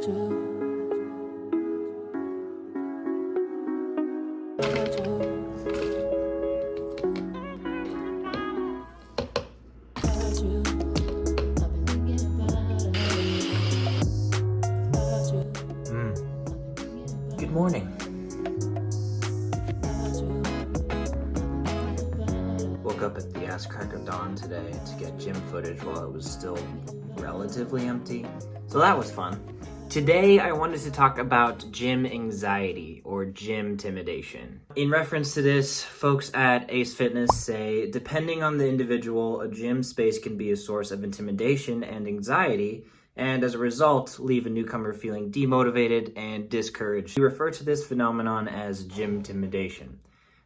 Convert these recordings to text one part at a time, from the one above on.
Good morning. Woke up at the ass crack of dawn today to get gym footage while it was still relatively empty, so that was fun. Today I wanted to talk about gym anxiety or gymtimidation. In reference to this, folks at Ace Fitness say, depending on the individual, a gym space can be a source of intimidation and anxiety, and as a result, leave a newcomer feeling demotivated and discouraged. We refer to this phenomenon as gymtimidation.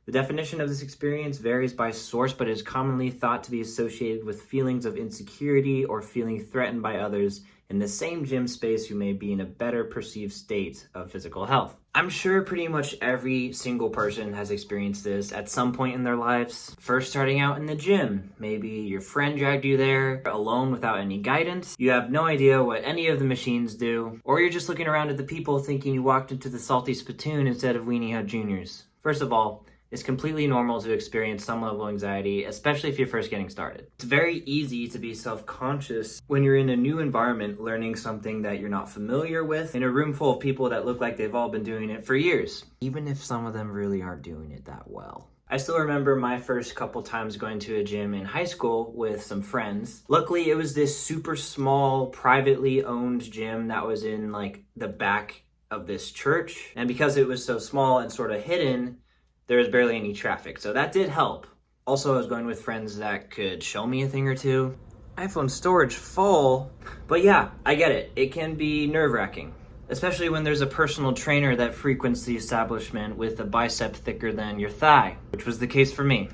The definition of this experience varies by source, but is commonly thought to be associated with feelings of insecurity or feeling threatened by others in the same gym space who may be in a better perceived state of physical health. I'm sure pretty much every single person has experienced this at some point in their lives. First starting out in the gym, maybe your friend dragged you there alone without any guidance. You have no idea what any of the machines do, or you're just looking around at the people thinking you walked into the Salty Spittoon instead of Weenie Hut Juniors. First of all, it's completely normal to experience some level of anxiety, especially if you're first getting started. It's very easy to be self-conscious when you're in a new environment learning something that you're not familiar with in a room full of people that look like they've all been doing it for years, even if some of them really aren't doing it that well. I still remember my first couple times going to a gym in high school with some friends. Luckily, it was this super small, privately owned gym that was in like the back of this church. And because it was so small and sort of hidden, there was barely any traffic, so that did help. Also, I was going with friends that could show me a thing or two. iPhone storage full, but yeah, I get it. It can be nerve-wracking, especially when there's a personal trainer that frequents the establishment with a bicep thicker than your thigh, which was the case for me.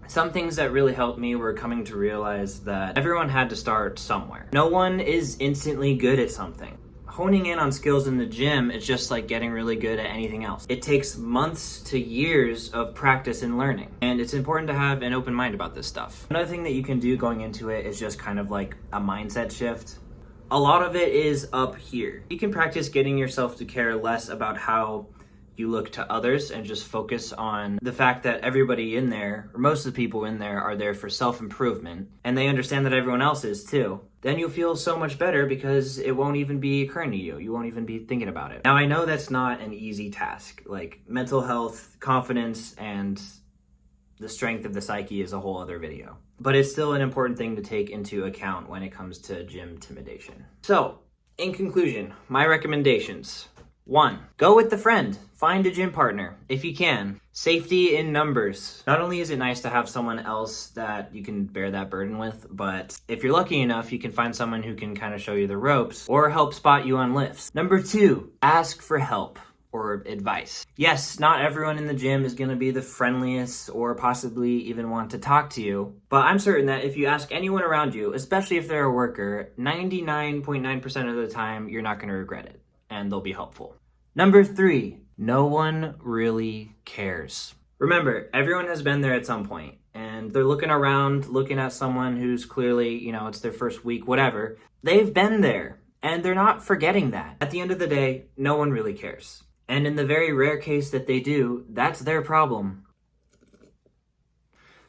Some things that really helped me were coming to realize that everyone had to start somewhere. No one is instantly good at something. Honing in on skills in the gym is just like getting really good at anything else. It takes months to years of practice and learning, and it's important to have an open mind about this stuff. Another thing that you can do going into it is just kind of like a mindset shift. A lot of it is up here. You can practice getting yourself to care less about how you look to others and just focus on the fact that everybody in there, or most of the people in there, are there for self-improvement, and they understand that everyone else is too. Then you'll feel so much better because it won't even be occurring to you. You won't even be thinking about it. Now, I know that's not an easy task. Like, mental health, confidence, and the strength of the psyche is a whole other video. But it's still an important thing to take into account when it comes to gymtimidation. So, in conclusion, my recommendations. 1. Go with the friend. Find a gym partner, if you can. Safety in numbers. Not only is it nice to have someone else that you can bear that burden with, but if you're lucky enough, you can find someone who can kind of show you the ropes or help spot you on lifts. Number 2, ask for help or advice. Yes, not everyone in the gym is going to be the friendliest or possibly even want to talk to you, but I'm certain that if you ask anyone around you, especially if they're a worker, 99.9% of the time, you're not going to regret it, and they'll be helpful. Number 3, no one really cares. Remember, everyone has been there at some point, and they're looking around, looking at someone who's clearly, it's their first week, whatever. They've been there, and they're not forgetting that. At the end of the day, no one really cares. And in the very rare case that they do, that's their problem.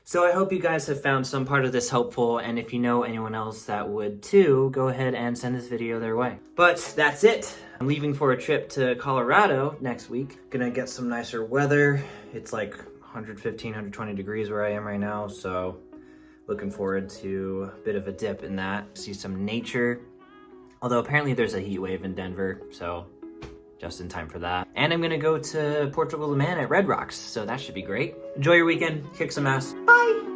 So I hope you guys have found some part of this helpful, and if you know anyone else that would too, go ahead and send this video their way. But that's it. I'm leaving for a trip to Colorado next week. Gonna get some nicer weather. It's like 115, 120 degrees where I am right now, so looking forward to a bit of a dip in that. See some nature. Although apparently there's a heat wave in Denver, so just in time for that. And I'm gonna go to Portugal Le Mans at Red Rocks, so that should be great. Enjoy your weekend, kick some ass. Bye!